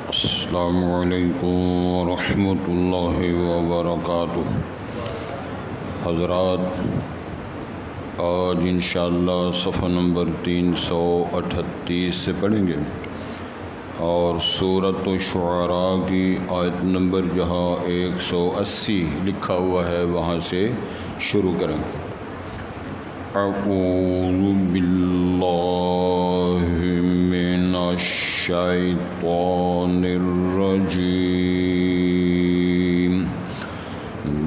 السلام علیکم ورحمۃ اللہ وبرکاتہ۔ حضرات، آج انشاءاللہ صفحہ نمبر 338 سے پڑھیں گے اور سورۃ الشعراء کی آیت نمبر جہاں 180 لکھا ہوا ہے وہاں سے شروع کریں گے۔ اعوذ باللہ من الشیطان الرجیم،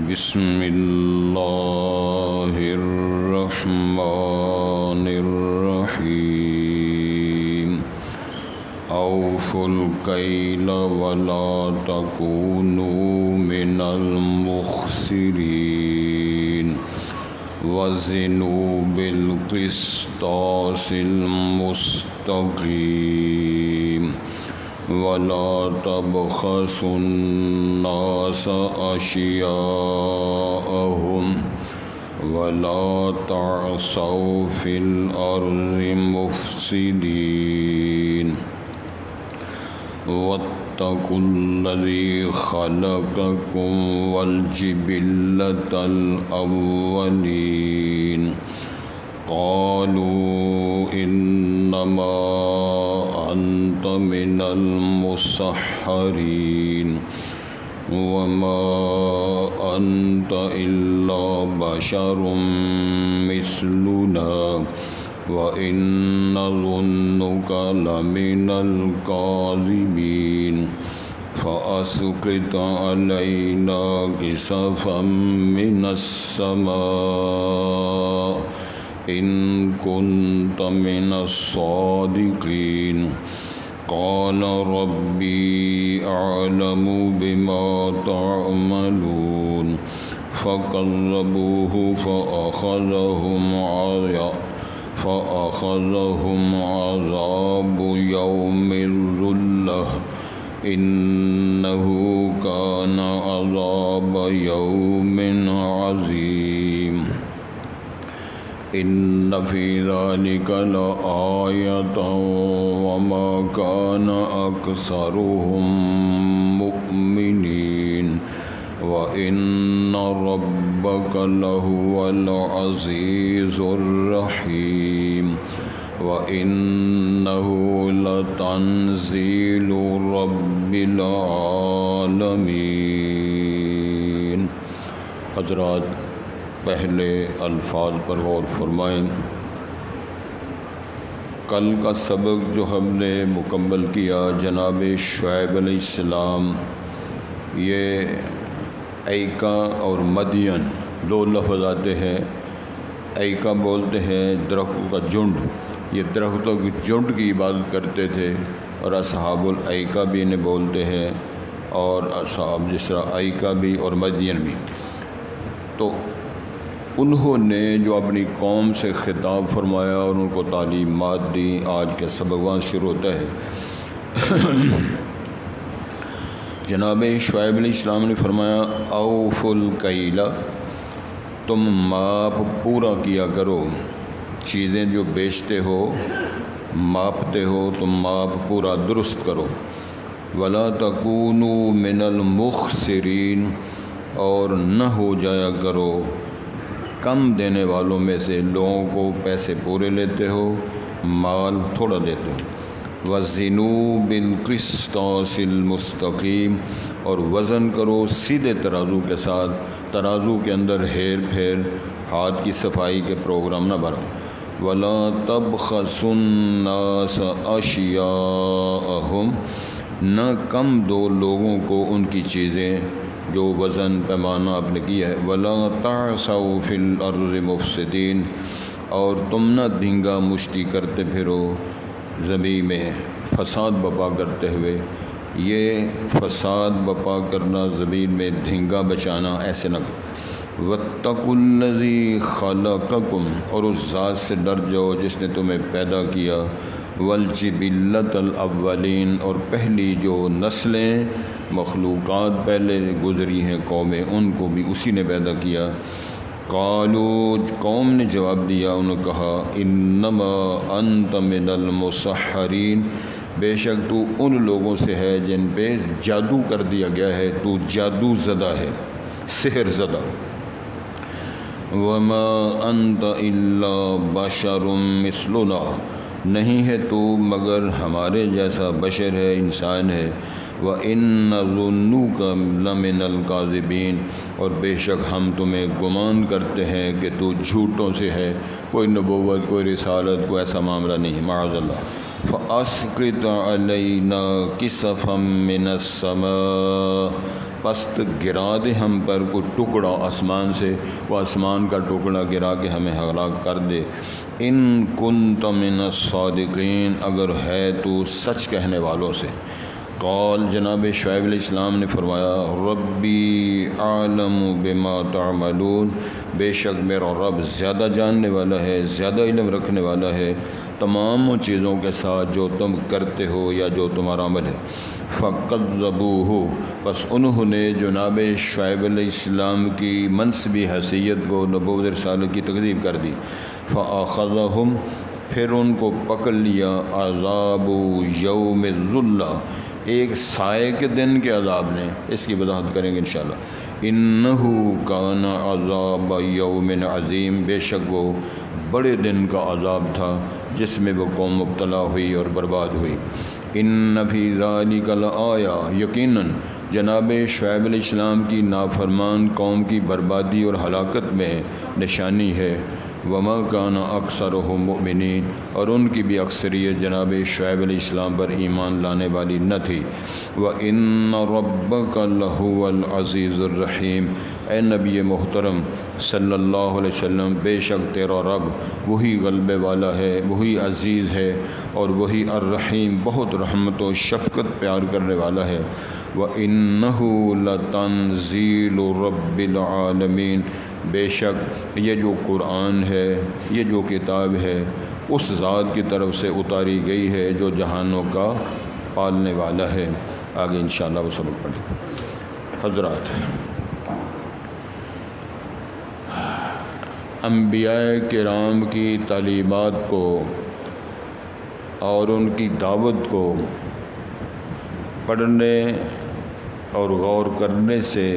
بسم اللہ الرحمن الرحیم۔ اوفوا الکیل ولا تکونوا من المخسرین، وزنوا بالقسطاس المستقیم، ولا تبخسوا الناس اشیاءهم، ولا تعثوا في الارض مفسدین، واتقوا الذی خلقکم والجبلة الاولین، قالوا انما انت من المسحرین، وما انت الا بشر مثلنا، وَإِن نَّظُنُّكَ لَمِنَ الْكَاذِبِينَ، فَأَسْقِطْ عَلَيْنَا كِسَفًا مِّنَ السَّمَاءِ إِن كُنتَ مِنَ الصَّادِقِينَ۔ قَالَ رَبِّي أَعْلَمُ بِمَا تَعْمَلُونَ، فَكَذَّبُوهُ فَأَخَذَهُمْ عَذَابُ يَوْمِ الظُّلَّةِ، إِنَّهُ كَانَ عَذَابَ يَوْمٍ عَظِيمٍ۔ إِنَّ فِي ذَلِكَ لَآيَةً وَمَا كَانَ أَكْثَرُهُم مُّؤْمِنِينَ، وَإِنَّ رَبَّكَ لَهُوَ الْعَزِيزُ الرَّحِيمُ، وَإِنَّهُ لَتَنزِيلُ رَبِّ الْعَالَمِينَ۔ حضرات، پہلے الفاظ پر غور فرمائیں۔ کل کا سبق جو ہم نے مکمل کیا، جناب شعیب علیہ السلام، یہ ایکا اور مدین دو لفظ آتے ہیں۔ ایکا بولتے ہیں درختوں کا جھنڈ، یہ درختوں کی جھنڈ کی عبادت کرتے تھے، اور اصحاب الایکا بھی انہیں بولتے ہیں، اور اصحاب جس طرح ایکا بھی اور مدین بھی۔ تو انہوں نے جو اپنی قوم سے خطاب فرمایا اور ان کو تعلیمات دی، آج کا سبق وہاں شروع ہوتا ہے۔ جناب شعیب علیہ السلام نے فرمایا، اوفوا الکیل، تم ماپ پورا کیا کرو، چیزیں جو بیچتے ہو ماپتے ہو تم ماپ پورا درست کرو، ولا تکونوا من المخسرین، اور نہ ہو جایا کرو کم دینے والوں میں سے، لوگوں کو پیسے پورے لیتے ہو مال تھوڑا دیتے ہو۔ وزنوا بالقسطاس المستقیم، اور وزن کرو سیدھے ترازو کے ساتھ، ترازو کے اندر ہیر پھیر ہاتھ کی صفائی کے پروگرام نہ بھرو۔ ولا تبخسوا الناس اشیاءهم، نہ کم دو لوگوں کو ان کی چیزیں جو وزن پیمانہ آپ نے کیا ہے۔ ولا تعثوا فی الارض مفسدین، اور تم نہ دھنگا مشتی کرتے پھرو زمین میں فساد بپا کرتے ہوئے۔ یہ فساد بپا کرنا، زمین میں دھنگا بچانا، ایسے نہ کرو۔ واتقوا الذی خلقکم، اور اس ذات سے ڈر جاؤ جس نے تمہیں پیدا کیا۔ والجبلۃ الاولین، اور پہلی جو نسلیں مخلوقات پہلے گزری ہیں قومیں، ان کو بھی اسی نے پیدا کیا۔ قالوا قوم نے جواب دیا، انہوں نے کہا انما انت من المسحرین، بے شک تو ان لوگوں سے ہے جن پہ جادو کر دیا گیا ہے، تو جادو زدہ ہے، سحر زدہ۔ وما انت الا بشر مثلنا، نہیں ہے تو مگر ہمارے جیسا بشر ہے، انسان ہے۔ وَإِن نَظُنُّكَ لَمِنَ الْكَاذِبِينَ، اور بے شک ہم تمہیں گمان کرتے ہیں کہ تو جھوٹوں سے ہے، کوئی نبوت کوئی رسالت کوئی ایسا معاملہ نہیں، معاذ اللہ۔ فَأَسْقِطْ عَلَيْنَا كِسَفًا مِّنَ السَّمَاءِ، پس گرا دے ہم پر کوئی ٹکڑا آسمان سے، وہ آسمان کا ٹکڑا گرا کے ہمیں ہلاک کر دے۔ ان کنت من الصادقین، اگر ہے تو سچ کہنے والوں سے۔ قال، جناب شعیب علیہ السلام نے فرمایا، ربی اعلم بما تعملون، بے شک میرا رب زیادہ جاننے والا ہے، زیادہ علم رکھنے والا ہے تمام چیزوں کے ساتھ جو تم کرتے ہو یا جو تمہارا عمل ہے۔ فَكَذَّبُوهُ، پس انہوں نے جناب شعیب علیہ السلام کی منصبی حیثیت کو، نبوت رسالت کی تکذیب کر دی۔ فَأَخَذَهُمْ، پھر ان کو پکڑ لیا، عذاب یوم الظلہ، ایک سائے کے دن کے عذاب نے، اس کی وضاحت کریں گے انشاءاللہ۔ انہو کان عذاب یوم عظیم، بے شک وہ بڑے دن کا عذاب تھا جس میں وہ قوم مبتلا ہوئی اور برباد ہوئی۔ ان فی ذالک لآیہ، یقیناً جناب شعیب علیہ السلام کی نافرمان قوم کی بربادی اور ہلاکت میں نشانی ہے۔ وما کان اکثرهم مؤمنین، اور ان کی بھی اکثریت جناب شعیب علیہ السلام پر ایمان لانے والی نہ تھی۔ وَإِنَّ رَبَّكَ لَهُوَ الْعَزِيزُ الرَّحِيمُ، اے نبی محترم صلی اللہ علیہ وسلم، بے شک تیرا رب وہی غلبے والا ہے، وہی عزیز ہے، اور وہی الرحیم، بہت رحمت و شفقت پیار کرنے والا ہے۔ وَإِنَّهُ لَتَنزِيلُ رَبِّ الْعَالَمِينَ، بے شک یہ جو قرآن ہے، یہ جو کتاب ہے، اس ذات کی طرف سے اتاری گئی ہے جو جہانوں کا پالنے والا ہے۔ آگے انشاءاللہ وہ سبق پڑھیں۔ حضرات، انبیاء کرام کی تعلیمات کو اور ان کی دعوت کو پڑھنے اور غور کرنے سے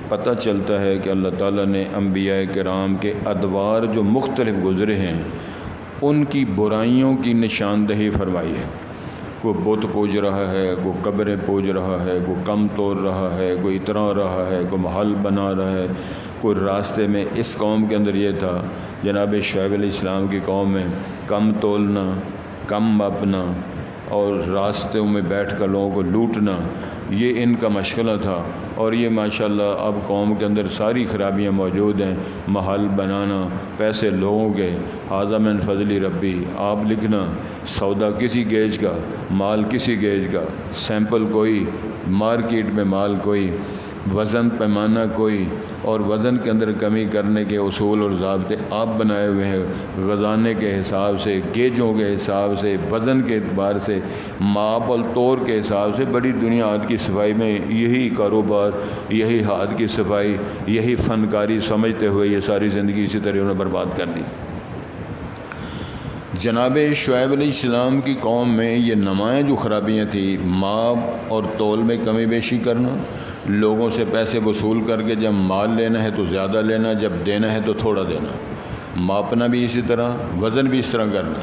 پتہ چلتا ہے کہ اللہ تعالیٰ نے انبیاء کرام کے ادوار جو مختلف گزرے ہیں ان کی برائیوں کی نشاندہی فرمائی ہے۔ کوئی بت پوج رہا ہے، کوئی قبریں پوج رہا ہے، کوئی کم توڑ رہا ہے، کوئی اترا رہا ہے، کوئی محل بنا رہا ہے، کوئی راستے میں، اس قوم کے اندر یہ تھا جناب شعیب علیہ السلام کی قوم میں، کم تولنا، کم ماپنا اور راستوں میں بیٹھ کر لوگوں کو لوٹنا، یہ ان کا مشغلہ تھا۔ اور یہ ماشاءاللہ اب قوم کے اندر ساری خرابیاں موجود ہیں، محل بنانا، پیسے لوگوں کے، ھذا من فضل ربی، آپ لکھنا، سودا کسی گیج کا، مال کسی گیج کا، سیمپل کوئی، مارکیٹ میں مال کوئی، وزن پیمانہ کوئی، اور وزن کے اندر کمی کرنے کے اصول اور ضابطے آپ بنائے ہوئے ہیں، غزانے کے حساب سے، گیجوں کے حساب سے، وزن کے اعتبار سے، ماپ اور طور کے حساب سے۔ بڑی دنیا ہاتھ کی صفائی میں یہی کاروبار، یہی ہاتھ کی صفائی، یہی فنکاری سمجھتے ہوئے یہ ساری زندگی اسی طرح انہوں نے برباد کر دی۔ جناب شعیب علیہ السلام کی قوم میں یہ نمایاں جو خرابیاں تھیں، ماپ اور تول میں کمی بیشی کرنا، لوگوں سے پیسے وصول کر کے جب مال لینا ہے تو زیادہ لینا، جب دینا ہے تو تھوڑا دینا، ماپنا بھی اسی طرح، وزن بھی اس طرح کرنا۔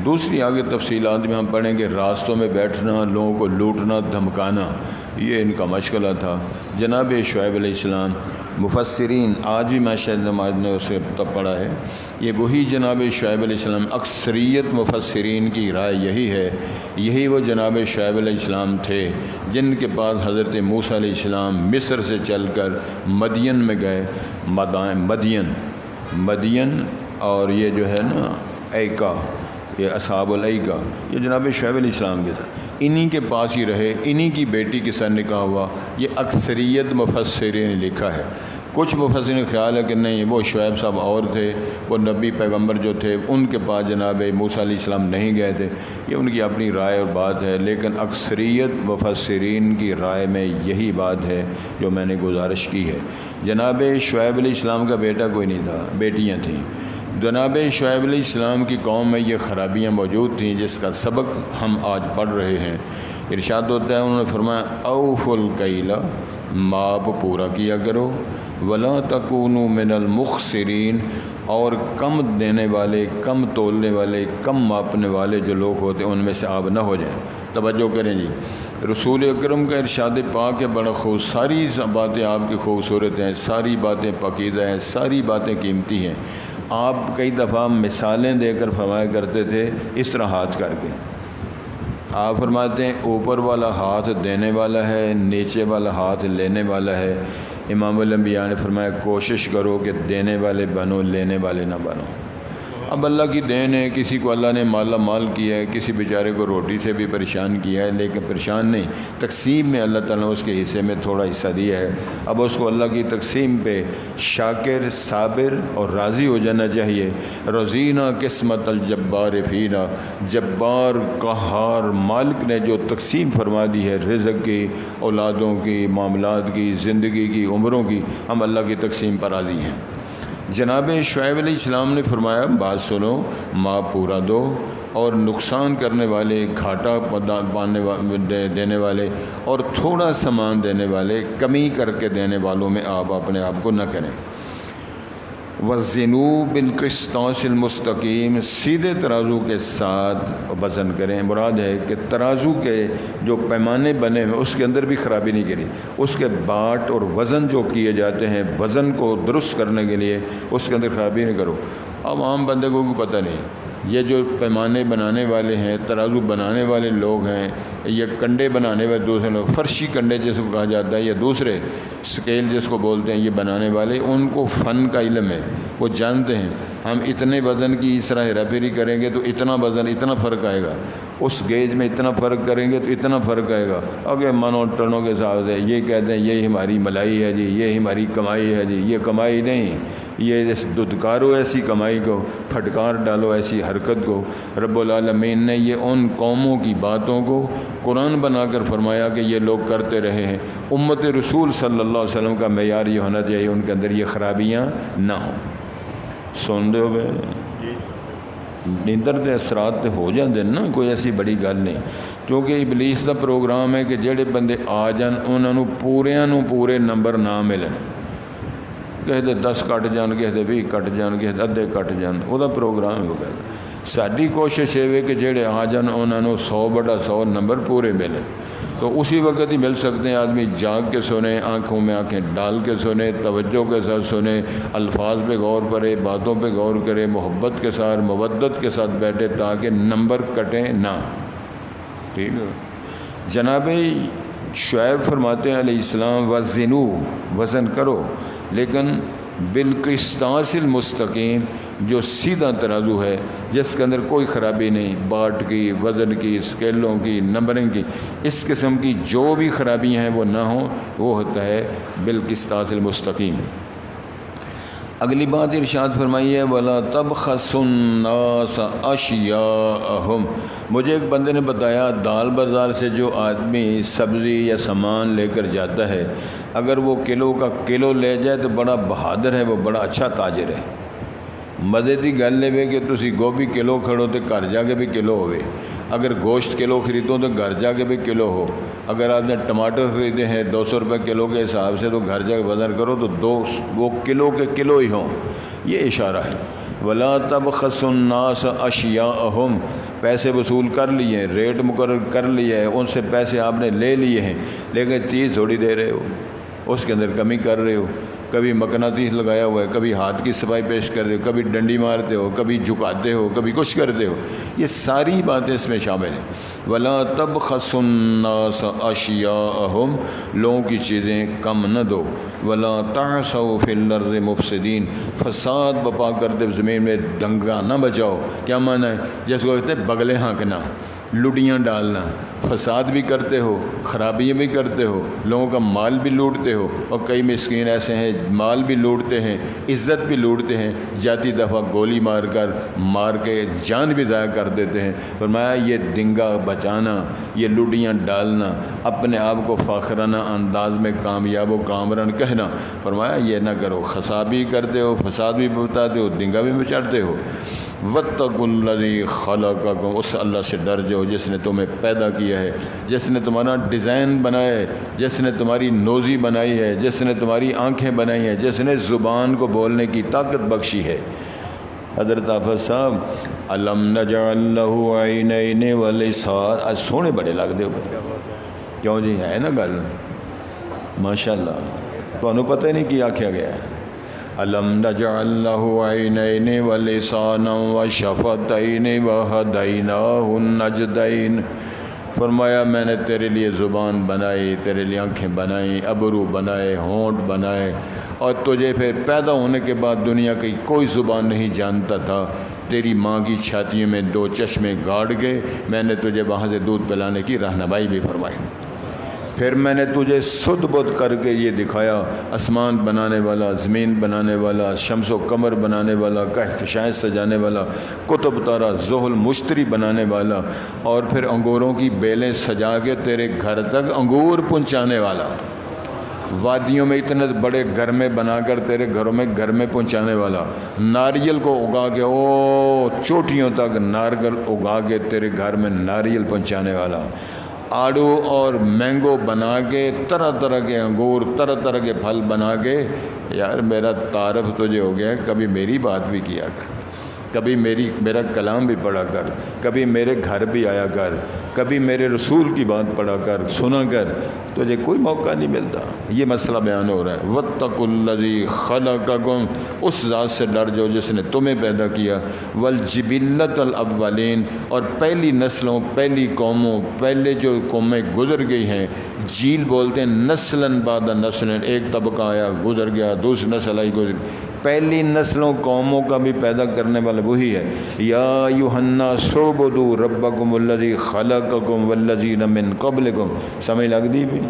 دوسری آگے تفصیلات میں ہم پڑھیں گے، راستوں میں بیٹھنا، لوگوں کو لوٹنا، دھمکانا، یہ ان کا مشغلہ تھا۔ جناب شعیب علیہ السلام، مفسرین آج بھی ماشاء اللہ نماز نے اسے تب پڑھا ہے، یہ وہی جناب شعیب علیہ السلام، اکثریت مفسرین کی رائے یہی ہے، یہی وہ جناب شعیب علیہ السلام تھے جن کے پاس حضرت موسیٰ علیہ السلام مصر سے چل کر مدین میں گئے۔ مدین اور یہ جو ہے نا ایکا، یہ اصحاب الایکا، یہ جناب شعیب علیہ السلام کے تھا۔ انہی کے پاس ہی رہے، انہی کی بیٹی کے ساتھ نکاح ہوا۔ یہ اکثریت مفسرین نے لکھا ہے۔ کچھ مفسرین خیال ہے کہ نہیں، وہ شعیب صاحب اور تھے، وہ نبی پیغمبر جو تھے ان کے پاس جناب موسیٰ علیہ السلام نہیں گئے تھے۔ یہ ان کی اپنی رائے اور بات ہے، لیکن اکثریت مفسرین کی رائے میں یہی بات ہے جو میں نے گزارش کی ہے۔ جناب شعیب علیہ السلام کا بیٹا کوئی نہیں تھا، بیٹیاں تھیں۔ جناب شعیب علیہ السلام کی قوم میں یہ خرابیاں موجود تھیں جس کا سبق ہم آج پڑھ رہے ہیں۔ ارشاد ہوتا ہے، انہوں نے فرمایا اوفوا الکیل، ماپ پورا کیا کرو، ولا تکونوا من المخسرین، اور کم دینے والے، کم تولنے والے، کم ماپنے والے جو لوگ ہوتے ہیں ان میں سے آپ نہ ہو جائیں۔ توجہ کریں جی، رسول اکرم کا ارشاد پاک ہے بڑا خوب، ساری باتیں آپ کی خوبصورت ہیں، ساری باتیں پاکیزہ ہیں، ساری باتیں قیمتی ہیں۔ آپ کئی دفعہ مثالیں دے کر فرمایا کرتے تھے اس طرح ہاتھ کر کے۔ آپ فرماتے ہیں اوپر والا ہاتھ دینے والا ہے، نیچے والا ہاتھ لینے والا ہے۔ امام الانبیاء نے فرمایا کوشش کرو کہ دینے والے بنو، لینے والے نہ بنو۔ اب اللہ کی دین ہے، کسی کو اللہ نے مالا مال کیا ہے، کسی بیچارے کو روٹی سے بھی پریشان کیا ہے، لیکن پریشان نہیں، تقسیم میں اللہ تعالیٰ نے اس کے حصے میں تھوڑا حصہ دیا ہے۔ اب اس کو اللہ کی تقسیم پہ شاکر، صابر اور راضی ہو جانا چاہیے۔ رضینا قسمت الجبار فینا، جبار قہار مالک نے جو تقسیم فرما دی ہے رزق کی، اولادوں کی، معاملات کی، زندگی کی، عمروں کی، ہم اللہ کی تقسیم پر راضی ہیں۔ جناب شعیب علیہ السلام نے فرمایا بات سنو، ماپ پورا دو، اور نقصان کرنے والے، گھاٹا دینے والے اور تھوڑا سامان دینے والے، کمی کر کے دینے والوں میں آپ اپنے آپ کو نہ کریں۔ وزنوا بالقسطاس المستقیم، سیدھے ترازو کے ساتھ وزن کریں۔ مراد ہے کہ ترازو کے جو پیمانے بنے ہیں اس کے اندر بھی خرابی نہیں کریں، اس کے باٹ اور وزن جو کیے جاتے ہیں وزن کو درست کرنے کے لیے اس کے اندر خرابی نہیں کرو۔ اب عام بندے کو بھی پتہ نہیں، یہ جو پیمانے بنانے والے ہیں، ترازو بنانے والے لوگ ہیں، یہ کنڈے بنانے والے دوسرے لوگ، فرشی کنڈے جس کو کہا جاتا ہے، یا دوسرے سکیل جس کو بولتے ہیں، یہ بنانے والے ان کو فن کا علم ہے، وہ جانتے ہیں ہم اتنے وزن کی اس طرح ہیرا پھیری کریں گے تو اتنا وزن، اتنا فرق آئے گا، اس گیج میں اتنا فرق کریں گے تو اتنا فرق آئے گا۔ اگر منوں ٹنوں کے حساب سے یہ کہتے ہیں یہ ہماری ملائی ہے جی، یہ ہماری کمائی ہے جی، یہ کمائی نہیں، یہ دھتکارو ایسی کمائی کو، پھٹکار ڈالو ایسی حرکت کو۔ رب العالمین نے یہ ان قوموں کی باتوں کو قرآن بنا کر فرمایا کہ یہ لوگ کرتے رہے ہیں۔ امت رسول صلی اللہ علیہ وسلم کا معیار یہ ہونا چاہیے ان کے اندر یہ خرابیاں نہ ہوں۔ سن دو بے نیندر دے اثرات تے ہو جاندے نا، کوئی ایسی بڑی گل نہیں، کیونکہ ابلیس دا پروگرام ہے کہ جڑے بندے آ جان انہاں نوں پوریاں نوں پورے نمبر نہ ملن، کہے دے 10 کٹ جان، کہے دے 20 کٹ جان، کہے دے ادھے کٹ جان، وہ دا پروگرام ہو گیا۔ ساری کوشش ہے کہ جڑے آ جان انہاں نوں 100/100 نمبر پورے ملن، تو اسی وقت ہی مل سکتے ہیں۔ آدمی جاگ کے سنے، آنکھوں میں آنکھیں ڈال کے سنے، توجہ کے ساتھ سنے، الفاظ پہ غور کرے، باتوں پہ غور کرے، محبت کے ساتھ، مودت کے ساتھ بیٹھے تاکہ نمبر کٹیں نہ۔ ٹھیک ہے، جناب شعیب فرماتے ہیں علیہ السلام وزنو، وزن کرو، لیکن بالقسطاس المستقیم، جو سیدھا ترازو ہے جس کے اندر کوئی خرابی نہیں، باٹ کی، وزن کی، اسکیلوں کی، نمبرنگ کی، اس قسم کی جو بھی خرابیاں ہیں وہ نہ ہوں، وہ ہوتا ہے بالقسطاس المستقیم۔ اگلی بات ارشاد فرمائی ہے وَلَا تَبْخَسُوا النَّاسَ أَشْيَاءَهُمْ۔ مجھے ایک بندے نے بتایا دال بازار سے جو آدمی سبزی یا سامان لے کر جاتا ہے، اگر وہ کلو کا کلو لے جائے تو بڑا بہادر ہے، وہ بڑا اچھا تاجر ہے۔ مزے کی گل ہے کہ تسی گوبھی کلو کھڑو تو گھر جا کے بھی کلو ہوئے، اگر گوشت کلو خریدو تو گھر جا کے بھی کلو ہو، اگر آپ نے ٹماٹر خریدے ہیں 200 روپے کلو کے حساب سے تو گھر جا کے وزن کرو تو وہ کلو کے کلو ہی ہوں۔ یہ اشارہ ہے وَلَا تَبْخَسُوا النَّاسَ أَشْيَاءَهُمْ، پیسے وصول کر لیے، ریٹ مقرر کر لیا ہے، ان سے پیسے آپ نے لے لیے ہیں، لیکن چیز تھوڑی دے رہے ہو، اس کے اندر کمی کر رہے ہو، کبھی مقناطیس لگایا ہوا ہے، کبھی ہاتھ کی صفائی پیش کر رہے ہو، کبھی ڈنڈی مارتے ہو، کبھی جھکاتے ہو، کبھی کچھ کرتے ہو، یہ ساری باتیں اس میں شامل ہیں۔ وَلَا تَبْخَسُوا النَّاسَ أَشْيَاءَهُمْ، لوگوں کی چیزیں کم نہ دو۔ وَلَا تَعْثَوْا فِي الْأَرْضِ مُفْسِدِينَ، فساد بپا کرتے زمین میں دنگا نہ بچاؤ۔ کیا معنی ہے؟ جس کو کہتے ہیں بغلیں ہانکنا، لڈیاں ڈالنا، فساد بھی کرتے ہو، خرابیاں بھی کرتے ہو، لوگوں کا مال بھی لوٹتے ہو، اور کئی مسکین ایسے ہیں مال بھی لوٹتے ہیں، عزت بھی لوٹتے ہیں، جاتی دفعہ گولی مار کے جان بھی ضائع کر دیتے ہیں۔ فرمایا یہ دنگا بچانا، یہ لڈیاں ڈالنا، اپنے آپ کو فاخرانہ انداز میں کامیاب و کامران کہنا، فرمایا یہ نہ کرو، خرابی کرتے ہو، فساد بھی بتاتے ہو، دنگا بھی بچاتے ہو۔ واتقوا الذی خلقکم، اس اللہ سے ڈر جاؤ جس نے تمہیں پیدا کیا ہے، جس نے تمہارا ڈیزائن بنایا ہے، جس نے تمہاری نوزی بنائی ہے، جس نے تمہاری آنکھیں بنائی ہیں، جس نے زبان کو بولنے کی طاقت بخشی ہے۔ حضرت حافظ صاحب الم نجعل لہ عینین ولسان، آج سونے بڑے لگتے ہو، کیوں جی ہے نا گل، ماشاءاللہ، تمہیں پتہ ہی نہیں کیا آکھیا گیا ہے۔ الم نجعل لہ عینین ولسانا وشفتین وہدیناہ النجدین، فرمایا میں نے تیرے لیے زبان بنائی، تیرے لیے آنکھیں بنائیں، ابرو بنائے، ہونٹ بنائے، اور تجھے پھر پیدا ہونے کے بعد دنیا کی کوئی زبان نہیں جانتا تھا، تیری ماں کی چھاتیوں میں 2 چشمے گاڑ کے میں نے تجھے وہاں سے دودھ پلانے کی رہنمائی بھی فرمائی، پھر میں نے تجھے سدھ بدھ کر کے یہ دکھایا، آسمان بنانے والا، زمین بنانے والا، شمس و قمر بنانے والا، کہکشائیں سجانے والا، قطب تارا زحل مشتری بنانے والا، اور پھر انگوروں کی بیلیں سجا کے تیرے گھر تک انگور پہنچانے والا، وادیوں میں اتنے بڑے گرمے بنا کر تیرے گھروں میں گرمے پہنچانے والا، ناریل کو اگا کے چوٹیوں تک نارگل اگا کے تیرے گھر میں ناریل پہنچانے والا، آڑو اور مینگو بنا کے، طرح طرح کے انگور، طرح طرح کے پھل بنا کے، یار میرا تعارف تجھے ہو گیا، کبھی میری بات بھی کیا کر، کبھی میرا کلام بھی پڑھا کر، کبھی میرے گھر بھی آیا کر، کبھی میرے رسول کی بات پڑھا کر، سنا کر، تجھے کوئی موقع نہیں ملتا۔ یہ مسئلہ بیان ہو رہا ہے، واتقوا الذی خلقکم، اس ذات سے ڈر جاؤ جس نے تمہیں پیدا کیا، والجبلۃ الاولین، اور پہلی نسلوں، پہلی قوموں، پہلے جو قومیں گزر گئی ہیں، جیل بولتے ہیں نسلاً بعد نسلاً، ایک طبقہ آیا گزر گیا، دوسری نسل آئی گزر گئی، پہلی نسلوں قوموں کا بھی پیدا کرنے والا وہی ہے۔ یا ایھا الناس اعبدوا ربکم الذی خلقکم والذین من قبلکم، سمجھ لگ دی بھی؟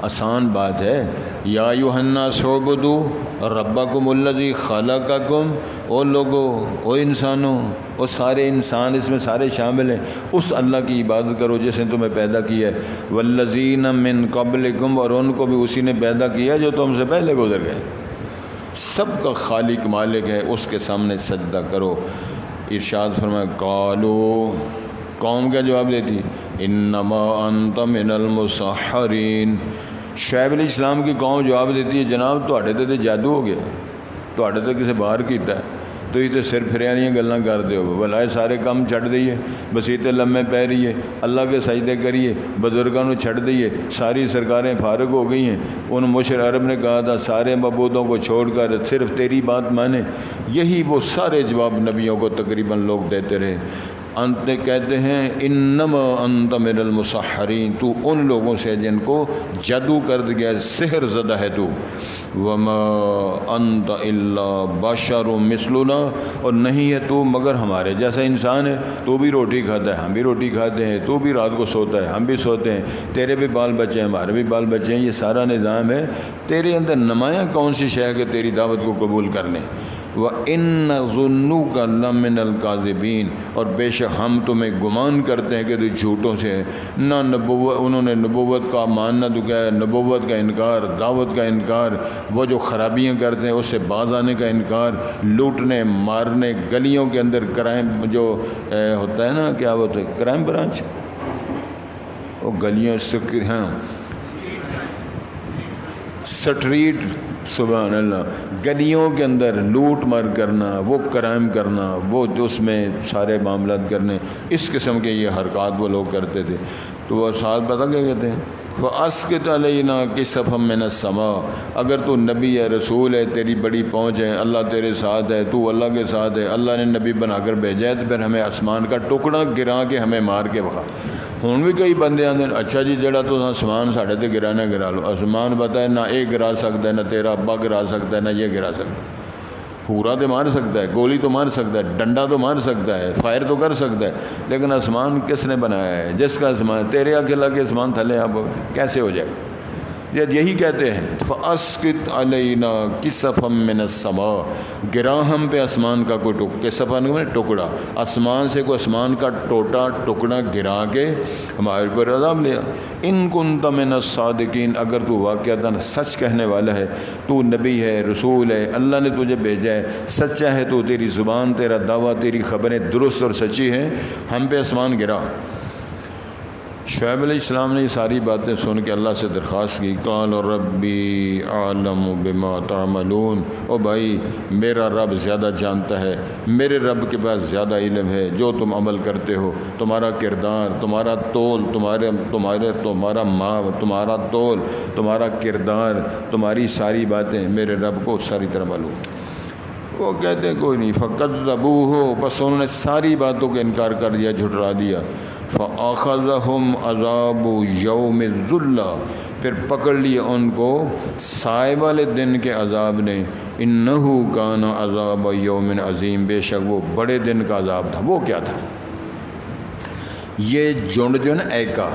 آسان بات ہے، یا ایھا الناس اعبدوا ربکم الذی خلقکم، او لوگو، او انسانوں، وہ سارے انسان، اس میں سارے شامل ہیں، اس اللہ کی عبادت کرو جس نے تمہیں پیدا کیا ہے، والذین من قبلکم، اور ان کو بھی اسی نے پیدا کیا جو تم سے پہلے گزر گئے، سب کا خالق مالک ہے، اس کے سامنے سجدہ کرو۔ ارشاد فرمایا قالو، قوم کیا جواب دیتی؟ انما انت من المسحرین، شعیب علیہ السلام کی قوم جواب دیتی ہے جناب تواڈے تے جادو ہو گیا، تواڈے تے کسے باہر کیتا ہے، تسی تے سر پھریا دیاں گلاں کردے ہو، بلائے سارے کام چھڈ دئیے، بسیتے لمے پے رہیے، اللہ کے سجدے کریے، بزرگاں نو چھڈ دئیے، ساری سرکاریں فارغ ہو گئی ہیں، ان مشرک عرب نے کہا تھا سارے معبودوں کو چھوڑ کر صرف تیری بات مانیں، یہی وہ سارے جواب نبیوں کو تقریباً لوگ دیتے رہے۔ انت کہتے ہیں انما انت من المسحرین، تو ان لوگوں سے جن کو جادو کر دیا، سحر زدہ ہے تو، وما انت الا بشر مثلنا، اور نہیں ہے تو مگر ہمارے جیسا انسان ہے، تو بھی روٹی کھاتا ہے، ہم بھی روٹی کھاتے ہیں، تو بھی رات کو سوتا ہے، ہم بھی سوتے ہیں، تیرے بھی بال بچے ہیں، ہمارے بھی بال بچے ہیں، یہ سارا نظام ہے، تیرے اندر نمایاں کون سی شے ہے کہ تیری دعوت کو قبول کر لیں۔ وَإِنَّ ظُنُّكَ لَمِنَ الْكَاذِبِينَ، اور بے شک ہم تمہیں گمان کرتے ہیں کہ تو جھوٹوں سے ہے، نہ نبوت، انہوں نے نبوت کا ماننا تو کیا ہے، نبوت کا انکار، دعوت کا انکار، وہ جو خرابیاں کرتے ہیں اس سے باز آنے کا انکار، لوٹنے مارنے، گلیوں کے اندر کرائم جو ہوتا ہے نا، کیا ہوتا ہے کرائم برانچ، وہ گلیاں ہاں سٹریٹ، سبحان اللہ، گلیوں کے اندر لوٹ مار کرنا، وہ کرائم کرنا، وہ اس میں سارے معاملات کرنے، اس قسم کے یہ حرکات وہ لوگ کرتے تھے۔ تو وہ ساتھ پتہ کیا کہتے ہیں، فَأَسْقِطْ عَلَيْنَا كِسَفًا مِّنَ السَّمَاءِ، اگر تو نبی ہے، رسول ہے، تیری بڑی پہنچ ہے، اللہ تیرے ساتھ ہے، تو اللہ کے ساتھ ہے، اللہ نے نبی بنا کر بھیجا ہے، تو پھر ہمیں آسمان کا ٹکڑا گرا کے ہمیں مار کے بخا۔ ہوں بھی کئی بندے آتے ہیں، اچھا جی جڑا تو آسمان ساڑھے تے گرانا گرا لو، آسمان پتہ ہے نہ ایک گرا سکتا ہے، نہ تیرا ابا گرا سکتا ہے، نہ یہ گرا سکتا ہے، حورا تو مار سکتا ہے، گولی تو مار سکتا ہے، ڈنڈا تو مار سکتا ہے، فائر تو کر سکتا ہے، لیکن آسمان کس نے بنایا ہے؟ جس کا آسمان تیرے اکیلا کے آسمان تھلے اب کیسے ہو جائے گا؟ یہی کہتے ہیں فَأَسْقِطْ عَلَيْنَا كِسَفًا مِّنَ السَّمَاءِ، گرا ہم پہ آسمان کا کوئی کسفاً میں ٹکڑا، آسمان سے کوئی آسمان کا ٹوٹا ٹکڑا گرا کے ہمارے پر عذاب لیا۔ ان كُنتَ مِنَ الصَّادِقِينَ، اگر تو واقعتاً سچ کہنے والا ہے، تو نبی ہے، رسول ہے، اللہ نے تجھے بھیجا ہے، سچا ہے تو، تیری زبان، تیرا دعویٰ، تیری خبریں درست اور سچی ہیں، ہم پہ آسمان گرا۔ شعیب علیہ السلام نے یہ ساری باتیں سن کے اللہ سے درخواست کی، قال ربی اعلم بما تعملون، او بھائی میرا رب زیادہ جانتا ہے، میرے رب کے پاس زیادہ علم ہے جو تم عمل کرتے ہو، تمہارا کردار، تمہارا تول، تمہارا تول، تمہارا کردار، تمہاری ساری باتیں میرے رب کو ساری طرح معلوم۔ وہ کہتے ہیں کوئی نہیں، فَكَذَّبُوهُ، بس انہوں نے ساری باتوں کا انکار کر دیا، جھٹلا دیا۔ فَأَخَذَهُمْ عَذَابُ يَوْمِ الظُّلَّةِ، پھر پکڑ لیے ان کو سائے والے دن کے عذاب نے، إِنَّهُ كَانَ عَذَابَ يَوْمٍ عَظِيمٍ، بے شک وہ بڑے دن کا عذاب تھا۔ وہ کیا تھا؟ یہ جھنڈ جو ہے نا، ایکا،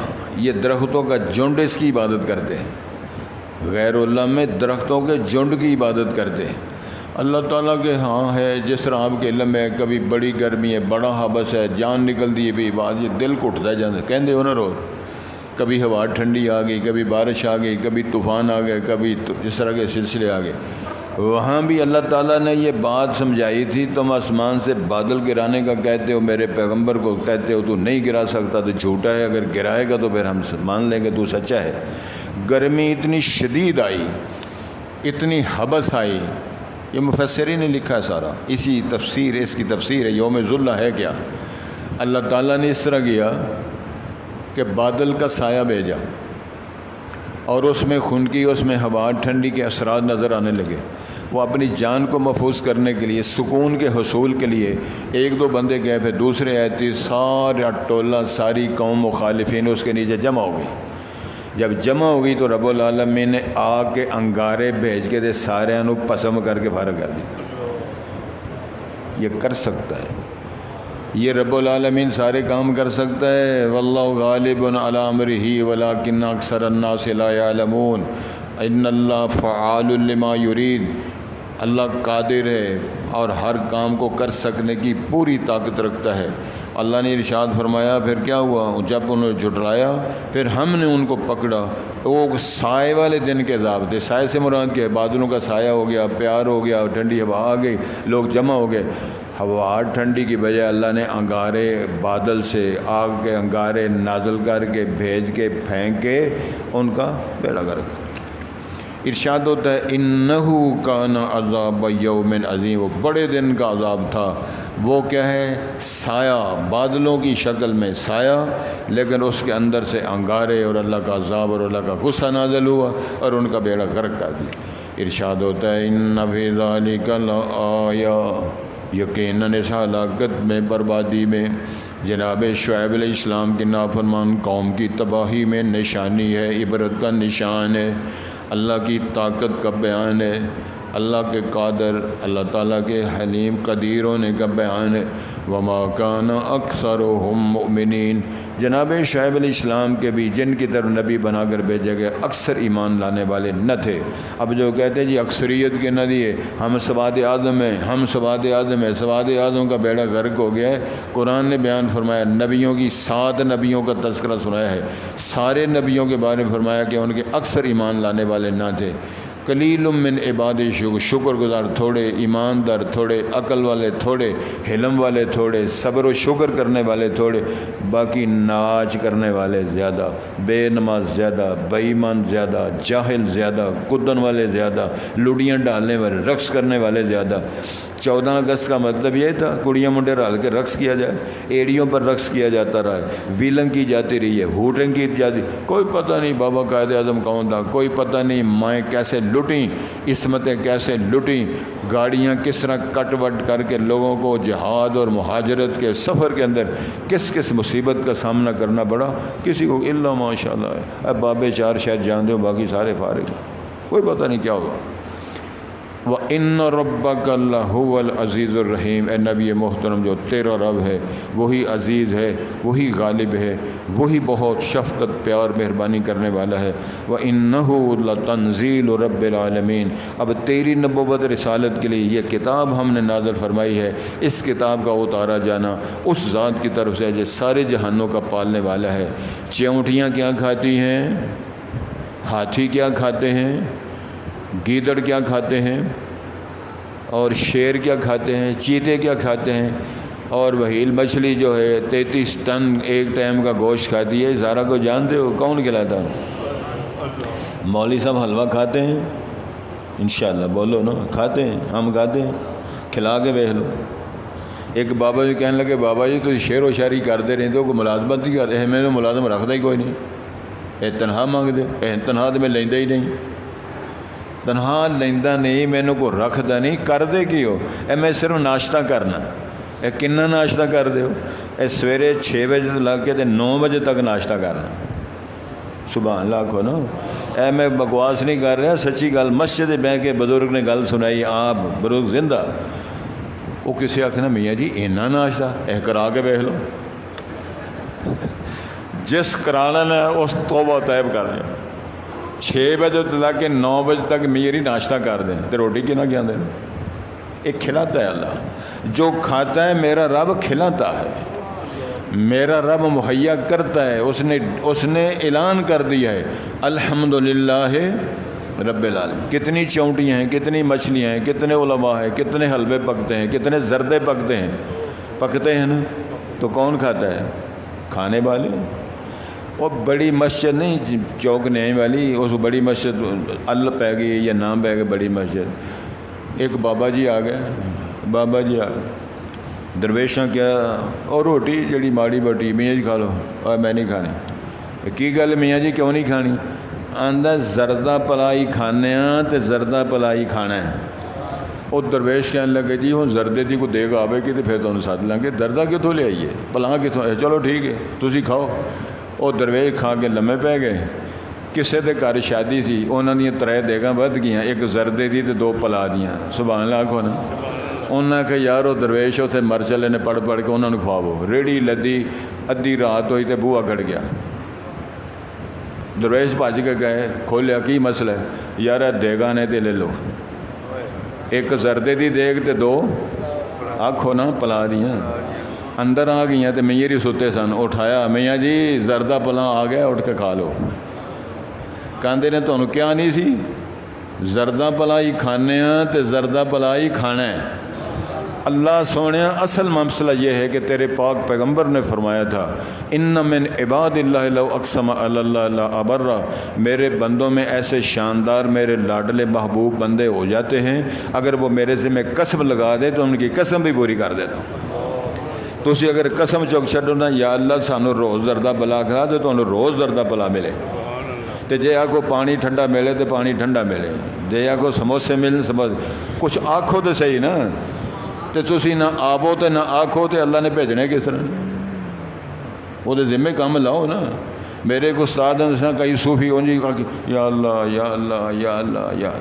یہ درختوں کا جھنڈ، اس کی عبادت کرتے ہیں، غیر اللہ میں درختوں کے جھنڈ کی عبادت کرتے ہیں۔ اللہ تعالیٰ کے ہاں ہے، جس طرح آپ کے علم ہے، کبھی بڑی گرمی ہے، بڑا حبس ہے، جان نکلتی ہے، بھی بات یہ دل کٹتا ہے جانا، کہندے ہو نا روز، کبھی ہوا ٹھنڈی آ گئی، کبھی بارش آ گئی، کبھی طوفان آ گئے، کبھی اس طرح کے سلسلے آ گئے۔ وہاں بھی اللہ تعالیٰ نے یہ بات سمجھائی تھی، تم آسمان سے بادل گرانے کا کہتے ہو، میرے پیغمبر کو کہتے ہو تو نہیں گرا سکتا تو جھوٹا ہے، اگر گرائے گا تو پھر ہم مان لیں گے تو سچا ہے۔ گرمی اتنی شدید آئی، اتنی حبس آئی، یہ مفسرین نے لکھا ہے سارا، اسی تفسیر، اس کی تفسیر ہے یوم ذلہ ہے کیا۔ اللہ تعالیٰ نے اس طرح کیا کہ بادل کا سایہ بھیجا اور اس میں خنکی، اس میں ہوا ٹھنڈی کے اثرات نظر آنے لگے۔ وہ اپنی جان کو محفوظ کرنے کے لیے، سکون کے حصول کے لیے ایک دو بندے گئے، پھر دوسرے آئے تھے، سارا ٹولہ، ساری قوم مخالفین اس کے نیچے جمع ہو گئی۔ جب جمع ہو گئی تو رب العالمین نے آ کے انگارے بھیج کے دے سارے انو پسم کر کے فارغ کر دی۔ یہ کر سکتا ہے، یہ رب العالمین سارے کام کر سکتا ہے۔ واللہ غالب علی امرہ ولکن اکثر الناس لا یعلمون، ان اللہ فعال لما یرید، اللہ قادر ہے اور ہر کام کو کر سکنے کی پوری طاقت رکھتا ہے۔ اللہ نے ارشاد فرمایا، پھر کیا ہوا؟ جب انہوں نے جھٹلایا پھر ہم نے ان کو پکڑا۔ وہ سائے والے دن کے عذاب تھے، سائے سے مراد کیا ہے؟ بادلوں کا سایہ ہو گیا، پیار ہو گیا، ٹھنڈی ہوا آ گئی، لوگ جمع ہو گئے۔ ہوا ٹھنڈی کی بجائے اللہ نے انگارے بادل سے آگ کے انگارے نازل کر کے بھیج کے پھینک کے ان کا بیڑا گرک۔ ارشاد ہوتا ہے انہو کان عذاب یوم عظیم، وہ بڑے دن کا عذاب تھا۔ وہ کیا ہے؟ سایہ، بادلوں کی شکل میں سایہ، لیکن اس کے اندر سے انگارے اور اللہ کا عذاب اور اللہ کا غصہ نازل ہوا اور ان کا بیڑا غرق کر دیا۔ ارشاد ہوتا ہے ان فی ذلک لآیہ، یقیناً اس ہلاکت میں، بربادی میں، جناب شعیب علیہ السلام کی نافرمان قوم کی تباہی میں نشانی ہے، عبرت کا نشان ہے، اللہ کی طاقت کا بیان ہے، اللہ کے قادر، اللہ تعالیٰ کے حلیم قدیر ہونے کا بیان ہے۔ وما کان اکثرهم مؤمنین، جناب شعیب علیہ السلام کے بھی جن کی طرف نبی بنا کر بھیجا گیا اکثر ایمان لانے والے نہ تھے۔ اب جو کہتے ہیں جی اکثریت کے نہ دیے، ہم سواد آدم ہیں، ہم سواد آدم ہیں، سواد آدم کا بیڑا غرق ہو گیا ہے۔ قرآن نے بیان فرمایا، نبیوں کی 7 نبیوں کا تذکرہ سنایا ہے، سارے نبیوں کے بارے میں فرمایا کہ ان کے اکثر ایمان لانے والے نہ تھے۔ قلیل من عباد شکر گزار تھوڑے، ایماندار تھوڑے، عقل والے تھوڑے، حلم والے تھوڑے، صبر و شکر کرنے والے تھوڑے، باقی ناچ کرنے والے زیادہ، بے نماز زیادہ، بے ایمان زیادہ، جاہل زیادہ، کدن والے زیادہ، لڑیاں ڈالنے والے، رقص کرنے والے زیادہ۔ 14 اگست کا مطلب یہ تھا کڑیاں منڈے رال کے رقص کیا جائے، ایڑیوں پر رقص کیا جاتا رہا ہے، ویلنگ کی جاتی رہی ہے، ہوٹنگ کی جاتی، کوئی پتہ نہیں بابا قائد اعظم کون تھا، کوئی پتہ نہیں مائیں کیسے لٹیں، عصمتیں کیسے لٹیں، گاڑیاں کس طرح کٹ وٹ کر کے لوگوں کو جہاد اور مہاجرت کے سفر کے اندر کس کس مصیبت کا سامنا کرنا پڑا، کسی کو اللہ ماشاء اللہ اب بابے 4 شاید جان دو، باقی سارے فارغ، کوئی پتہ نہیں کیا ہوگا۔ وَإِنَّ رَبَّكَ لَهُوَ الْعَزِيزُ الرَّحِيمُ۔ اے نبی محترم، جو تیرا رب ہے وہی عزیز ہے، وہی غالب ہے، وہی بہت شفقت پیار مہربانی کرنے والا ہے۔ وَإِنَّهُ لَتَنزِيلُ رَبِّ الْعَالَمِينَ۔ اب تیری نبوت رسالت کے لیے یہ کتاب ہم نے نازل فرمائی ہے، اس کتاب کا اتارا جانا اس ذات کی طرف سے ہے جو سارے جہانوں کا پالنے والا ہے۔ چیونٹیاں کیا کھاتی ہیں؟ ہاتھی کیا کھاتے ہیں؟ گیدڑ کیا کھاتے ہیں؟ اور شیر کیا کھاتے ہیں؟ چیتے کیا کھاتے ہیں؟ اور وہیل مچھلی جو ہے 33 ٹن ایک ٹائم کا گوشت کھاتی ہے، سارا کو جانتے ہو کون کھلاتا ہے؟ مولوی صاحب حلوہ کھاتے ہیں؟ انشاءاللہ بولو نا، کھاتے ہیں، ہم کھاتے ہیں، کھلا کے دیکھ لو۔ ایک بابا جی کہنے لگے بابا جی تو شعر و شاعری کرتے رہتے ہو، کوئی ملازمت نہیں کرتے؟ میں تو ملازم رکھتا ہی کوئی نہیں، اے تنہا مانگ دے، اے تنہا تو میں لیندہ ہی نہیں، تنہا لیندہ نہیں، مینوں کو رکھدا نہیں، کر دے کی ہو؟ اے میں صرف ناشتہ کرنا، اے کنا ناشتہ کر دے ہو؟ اے سویرے 6 بجے سے لگ کے 9 بجے تک ناشتہ کرنا، سبحان اللہ آکھو نا۔ اے میں بکواس نہیں کر رہا، سچی گل، مسجد بہ کے بزرگ نے گل سنائی، آپ بزرگ زندہ، وہ کسی آخنا میاں جی اینا ناشتہ، اے کرا کے بیٹھ لو، جس کرانا ہے اس توبہ طیب کر لیں، 6 بجے سے لگ کے 9 بجے تک میری ناشتہ کر دیں تو روٹی کنا کیا دیں؟ ایک کھلاتا ہے اللہ، جو کھاتا ہے میرا رب کھلاتا ہے، میرا رب مہیا کرتا ہے۔ اس نے اعلان کر دیا ہے الحمدللہ رب العالمین۔ کتنی چونٹیاں ہیں، کتنی مچھلیاں ہیں، کتنے علماء ہیں، کتنے حلوے پکتے ہیں، کتنے زردے پکتے ہیں نا، تو کون کھاتا ہے؟ کھانے والے۔ وہ بڑی مسجد نہیں چوک نئی والی، اس بڑی مسجد اللہ پہ گئی یا نام پہ گئی بڑی مسجد، ایک بابا جی آ گئے، بابا جی آ گئے، درویشاں کیا اور روٹی جڑی ماڑی بوٹی، میاں جی کھا لو، اور میں نہیں کھانی۔ کی گل میاں جی کیوں نہیں کھانی؟ آندہ زردہ پلائی کھانے ہاں تے زردہ پلائی کھانا ہے۔ وہ درویش کہنے لگے جی ہوں زردے دی کو دیگ آوے کی تو پھر تمہیں ساتھ لیں گے، دردہ کتوں لے آئیے، پلاں کتوں؟ چلو ٹھیک ہے تسی کھاؤ۔ وہ درویش کھا کے لمے پہ گئے۔ کسے دے گھر شادی سی، انہوں نے 3 دیگاں ود گئیاں، ایک زردے دی تے 2 پلا دیاں، سبحان اللہ آکھو نا۔ انہوں نے کہا یار وہ درویش اتنے مر چلے نے پڑھ کے انہوں نے کھواو، ریڑھی لدی، ادھی رات ہوئی تے بوہا گھڑ گیا۔ درویش بھج کے گئے، کھولیا کی مسئلہ ہے؟ یار دیگاں نے تے لے لو، ایک زردے دی دیگ تے 2 آکھو نا پلا دیاں۔ اندر آ گئیاں تے میاں جی ستے سن، اٹھایا، میاں جی زردہ پلا آ گیا، اٹھ کے کھا لو۔ کہندے نے تانوں کیا نہیں سی؟ زردہ پلائی کھانے ہاں تے زردہ پلائی کھانا ہے۔ اللہ سونے اصل مسئلہ یہ ہے کہ تیرے پاک پیغمبر نے فرمایا تھا ان من عباد اللہ لو اقسم علی اللہ لا ابرہ، میرے بندوں میں ایسے شاندار میرے لاڈلے محبوب بندے ہو جاتے ہیں اگر وہ میرے سے میں قسم لگا دے تو ان کی قسم بھی پوری کر دیتا ہوں۔ تو اسی اگر قسم چک چھڈو نا یا اللہ سانو روز زردہ پلا کھلا دے تو انہوں روز زردہ پلا ملے، تے جے آکو پانی ٹھنڈا ملے تو پانی ٹھنڈا ملے، جے آکو سموسے ملن کچھ آکھو تو صحیح نا، تے تسی نہ آبو تے نہ آکھو تے اللہ نے بھیجنے کس طرح؟ وہ دے ذمہ کام لاؤ نا۔ میرے ایک استاد نے کئی صوفی ہوں جی یا اللہ یا اللہ یا اللہ یا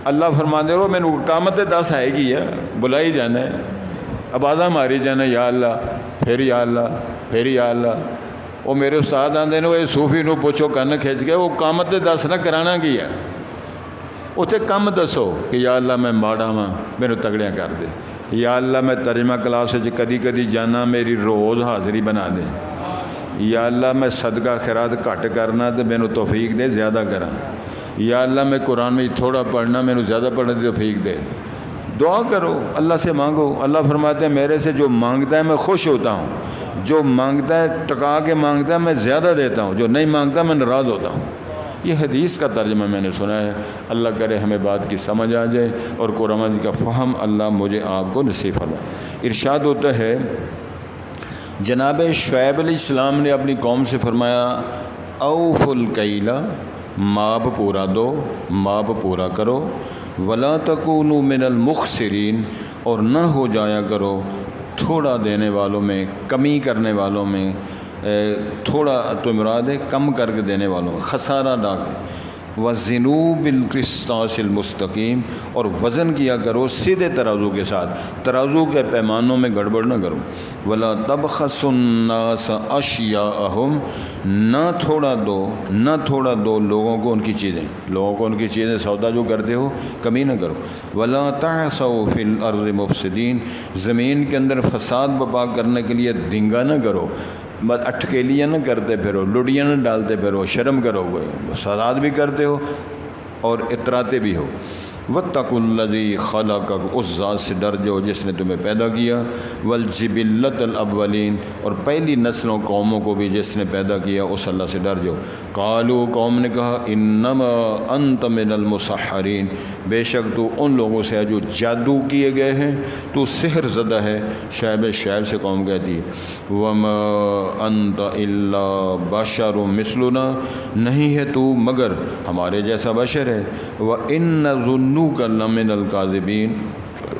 اللہ فرماندے رہو، میں قامت 10 آئے گی ہے، بلائی جانا ہے، آوازاں ماری جانا یا اللہ پھر یا اللہ پھر یا اللہ۔ وہ میرے استاد آندے نے وہ صوفی نو پوچھو کن کھچ کے وہ قامت 10 نہ کرانا کی ہے، اتنے کم دسو کہ یا اللہ میں ماڑا ہاں میرے تگڑیاں کر دے، یا اللہ میں ترجمہ کلاس کدی کدی جانا میری روز حاضری بنا دے، یا اللہ میں صدقہ خیرات گھٹ کرنا تو مینوں توفیق دے زیادہ کراں، یا اللہ میں قرآن میں تھوڑا پڑھنا مینوں زیادہ پڑھنے کی توفیق دے۔ دعا کرو، اللہ سے مانگو۔ اللہ فرماتے ہیں میرے سے جو مانگتا ہے میں خوش ہوتا ہوں، جو مانگتا ہے ٹکا کے مانگتا ہے میں زیادہ دیتا ہوں، جو نہیں مانگتا میں ناراض ہوتا ہوں۔ یہ حدیث کا ترجمہ میں نے سنا ہے۔ اللہ کرے ہمیں بات کی سمجھ آ جائے اور قرآن کا فہم اللہ مجھے آپ کو نصیب فرمائے۔ ارشاد ہوتا ہے جناب شعیب علیہ السلام نے اپنی قوم سے فرمایا اوف الکیل، ماب پورا دو، ماب پورا کرو، ولا تکونوا من المخسرین، اور نہ ہو جایا کرو تھوڑا دینے والوں میں، کمی کرنے والوں میں، تھوڑا تو مراد ہے کم کر کے دینے والوں میں، خسارہ ڈال کے وزنوا بالقسطاس المستقیم، اور وزن کیا کرو سیدھے ترازو کے ساتھ، ترازو کے پیمانوں میں گڑبڑ نہ کرو۔ ولا تبخسوا الناس اشیاءہم، نہ تھوڑا دو لوگوں کو ان کی چیزیں، سودا جو کرتے ہو کمی نہ کرو۔ ولا تعثوا فی الارض مفسدین، زمین کے اندر فساد برپا کرنے کے لیے دنگا نہ کرو، بس اٹکیلیاں نہ کرتے پھرو، لڈیاں نہ ڈالتے پھرو، شرم کرو، فساد بھی کرتے ہو اور اتراتے بھی ہو۔ واتقوا الذی خلقکم، اس ذات سے ڈر جاؤ جس نے تمہیں پیدا کیا، والجبلۃ الاولین، اور پہلی نسلوں قوموں کو بھی جس نے پیدا کیا اس اللہ سے ڈر جاؤ۔ قالوا، قوم نے کہا، انما انت من المسحرین، بے شک تو ان لوگوں سے ہے جو جادو کیے گئے ہیں، تو سحر زدہ ہے۔ شعیب سے قوم کہتی ہے، وما انت الا بشر مثلنا، نہیں ہے تو مگر ہمارے جیسا بشر ہے۔ وان ظنوک لمن الکاذبین،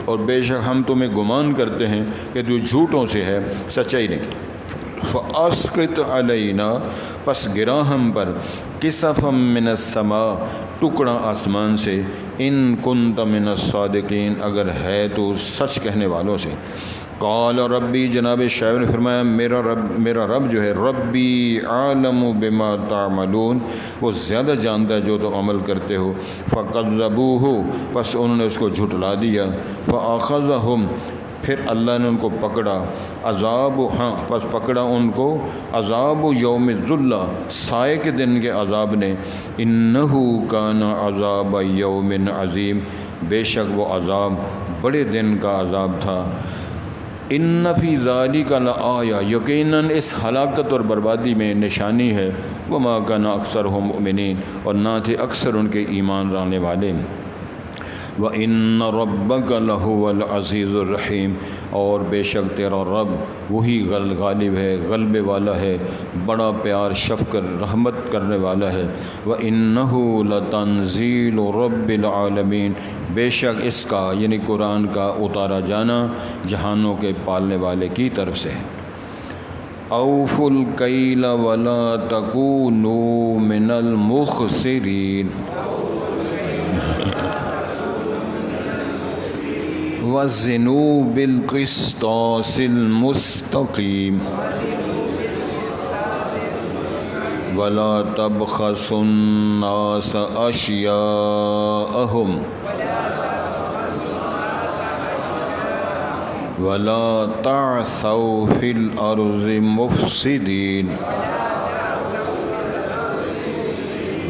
اور بے شک ہم تمہیں گمان کرتے ہیں کہ تو جھوٹوں سے ہے، سچائی نہیں۔ فاسقط علینا، پس گرا ہم پر، کسفا من السماء، ٹکڑا آسمان سے، ان کنت من الصادقین، اگر ہے تو سچ کہنے والوں سے۔ قال ربی، جناب شعیب نے فرمایا میرا رب جو ہے، ربی عالم بما تعملون، وہ زیادہ جانتا ہے جو تم عمل کرتے ہو۔ فکذبوہ، پس انہوں نے اس کو جھٹلا دیا۔ فاخذہم، پھر اللہ نے ان کو پکڑا، پس پکڑا ان کو عذاب یوم الذلہ، سائے کے دن کے عذاب نے۔ انہ کان عذاب یوم عظیم، بے شک وہ عذاب بڑے دن کا عذاب تھا۔ ان فی ذالک لآیہ، یقیناً اس ہلاکت اور بربادی میں نشانی ہے۔ وما کان اکثرہم مؤمنین، اور نہ تھے اکثر ان کے ایمان لانے والے۔ وَإِنَّ رَبَّكَ لَهُوَ الْعَزِيزُ الرَّحِيمُ، اور بے شک تیرا رب وہی غالب ہے، غلبے والا ہے، بڑا پیار شفقت رحمت کرنے والا ہے۔ وَإِنَّهُ لَتَنزِيلُ رَبِّ الْعَالَمِينَ، بے شک اس کا یعنی قرآن کا اتارا جانا جہانوں کے پالنے والے کی طرف سے ہے۔ اوفوا الکیل ولا تکونوا من المخسرین، وزنوا بالقسطاس المستقیم، ولا تبخسوا الناس اشیاءہم، ولا تعثوا فی الارض مفسدین،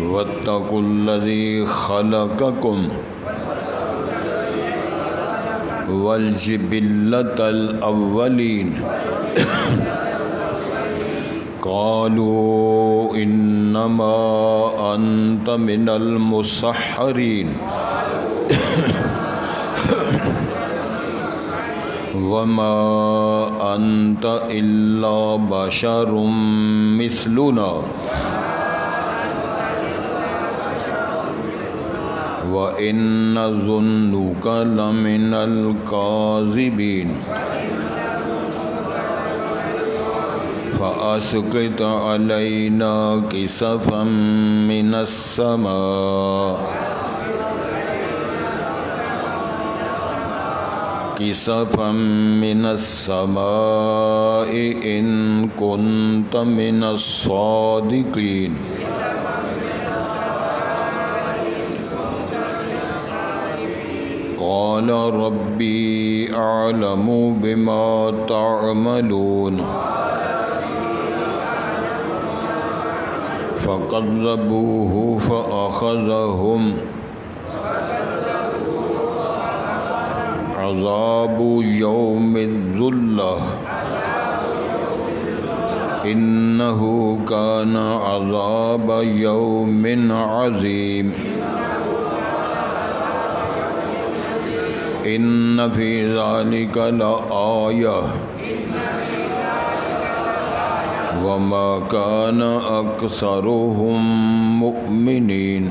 واتقوا الذی خلقکم والجبلۃ الاولین۔ قالوا انما انت من المسحرین، وما انت الا بشر مثلنا، وَإِنَّ ظُنُّكَ لَمِنَ الْكَاذِبِينَ، فَأَسْقِطْ عَلَيْنَا كِسَفًا مِّنَ السَّمَاءِ، كِسَفًا مِّنَ السَّمَاءِ إِن كُنتَ مِنَ الصَّادِقِينَ۔ قال ربی اعلم بما تعملون، فكذبوه فأخذهم عذاب يوم الذلة، إنه كان عذاب يوم عظيم، إن في ذلك لآية وما كان أكثرهم مؤمنين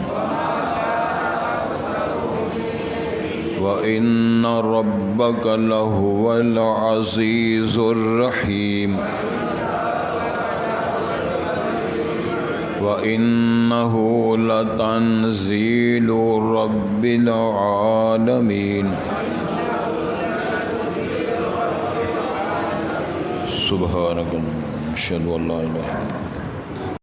وإن ربك لهو العزيز الرحيم۔ وَإِنَّهُ لَتَنزِيلُ رَبِّ الْعَالَمِينَ سبحانك أشهد أن لا إله إلا أنت